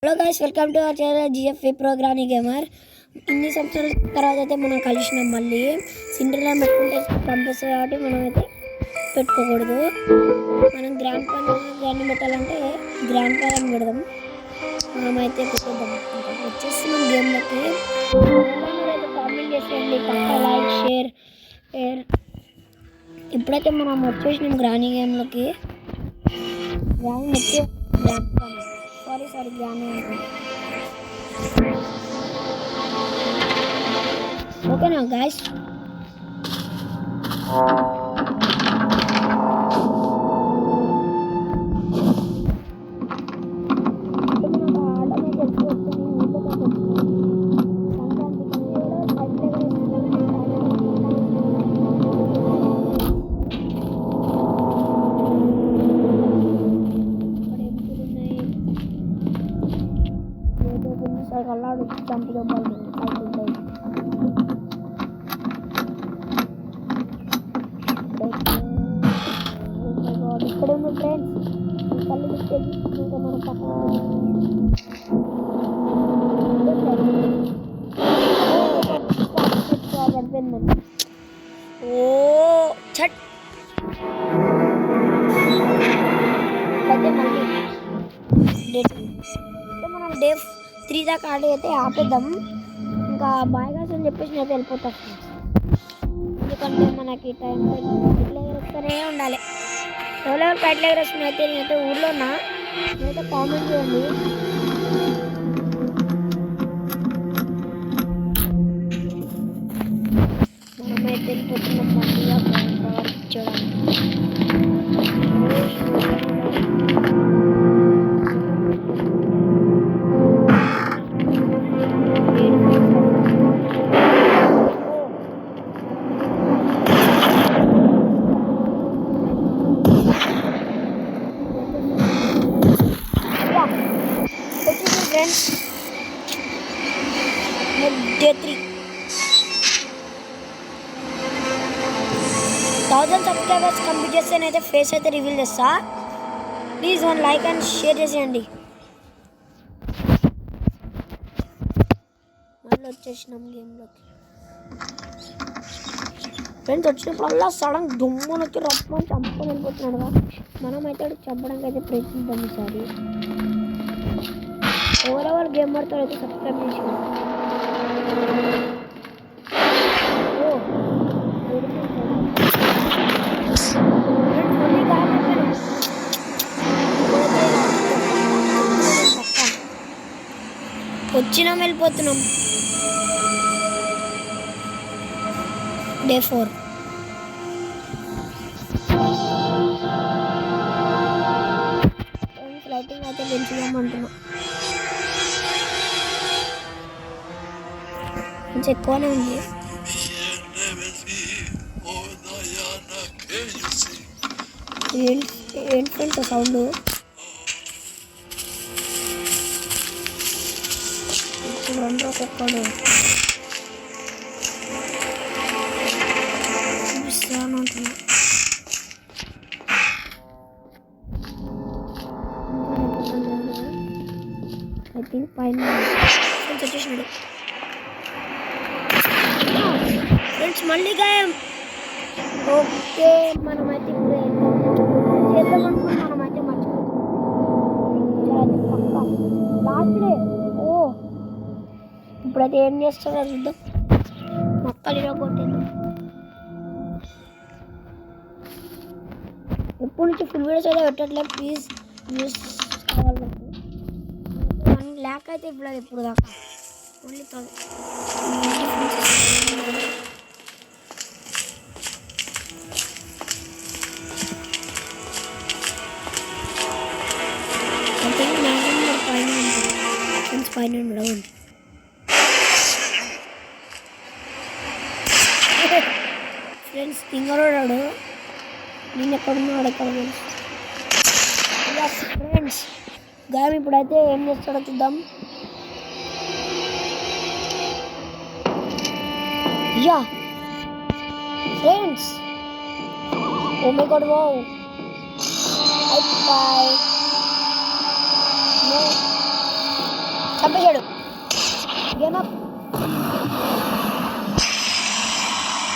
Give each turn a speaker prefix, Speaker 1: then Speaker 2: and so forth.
Speaker 1: Hello guys, welcome to our channel GFV programme gamer. ఇన్ని సంవత్సరాల తర్వాత అయితే మనం కలిసినాం. మళ్ళీ సిండ్రెల్లా పెట్టుకుంటే పంపిస్తుంది కాబట్టి మనం అయితే పెట్టుకోకూడదు. మనం గ్రాండ్ గ్రాండ్ పెట్టాలంటే గ్రాండ్ ప్యాన్ పెడదాం. మనమైతే పెట్టేద్దాం. వచ్చేస్తున్నాం గేమ్లోకి. అయితే కామెంట్ చేసేయండి, పక్క లైక్ షేర్. ఇప్పుడైతే మనం వచ్చేసినాం గ్రాండ్ గేమ్లోకి. గ్రాండ్ వచ్చే సారీ గ్రాండ్ ఓకేనా గాయస్? కల్లాడు చంపు దొబ్బాలి ఇక్కడ ఉన్న ఫ్రెండ్స్ కళ్ళు పెట్టేది ఇంకా మన పక్కన ఓ చట్ అయితే మళ్ళీ మనం డే 3 దాకా ఆడి అయితే ఆపేద్దాం. ఇంకా బాగా అని చెప్పేసి నేను వెళ్ళిపోతాం. ఎందుకంటే మనకి టైం వస్తూనే ఉండాలి. ఎవరెవరు ఫ్లైట్ వస్తున్నాయి అయితే నేనైతే ఊళ్ళో ఉన్నా. నేనైతే కామెంట్ చేయండి. మనమైతే వెళ్ళిపోతున్నాం మంచిగా చూడండి. ఫ్రెండ్స్ డే 3 1000 సబ్స్క్రైబర్స్ కంప్లీట్ చేస్తే నేనైతే ఫేస్ అయితే రివీల్ చేస్తా. Please one like and share చేసేయండి. మళ్ళీ వచ్చేసినాం గేమ్లోకి. ఫ్రెండ్స్ వచ్చినప్పుడల్లా సడన్ దుమ్మును వచ్చి రప్పని చంపుకొని వెళ్ళిపోతున్నాడుగా. మనమైతే చంపడానికి అయితే ప్రయత్నిద్దాం ఈసారి. ఎవరెవరు గేమ్ ఆడతారో అయితే సబ్స్క్రైబ్ చేసి వచ్చినాం, వెళ్ళిపోతున్నాం. డే 4 లైటింగ్ అయితే పెంచుదామంటున్నాం. కొంచెం ఎక్కువనే ఉంది. ఏంటంటే సౌండ్ చూడండి. ఒక్కొక్కడు చూపిస్తాను అంటున్నా. ఐ థింక్ పైన వచ్చేసినాడు. ఫ్రెండ్స్ మళ్ళీ గాయం. ఓకే, మనమైతే ఇప్పుడు చేద్దాం అనుకుని మనమైతే మర్చిపోతాం. Last day. ఓ ఇప్పుడైతే ఏం చేస్తారో చూద్దాం. మొక్కలు ఇలా కొట్టేద్దాం. ఎప్పటి నుంచి ఫుల్ వీడియోస్ అయితే పెట్టట్లేదు. ప్లీజ్ న్యూస్ కావాలి నాకు. 1 lakh అయితే ఇప్పుడు అది ఎప్పుడు దాకా ఓన్లీ పైన కూడా ఉంది. ఫ్రెండ్స్ తింగరోడాడు. నేను ఎక్కడున్నాడు ఎక్కడ ఫ్రెండ్స్ గాయం. ఇప్పుడైతే ఏం చేస్తాడో చూద్దాం. Yeah friends, oh my god, wow. Bye. No. చంపేశాడు. Game up.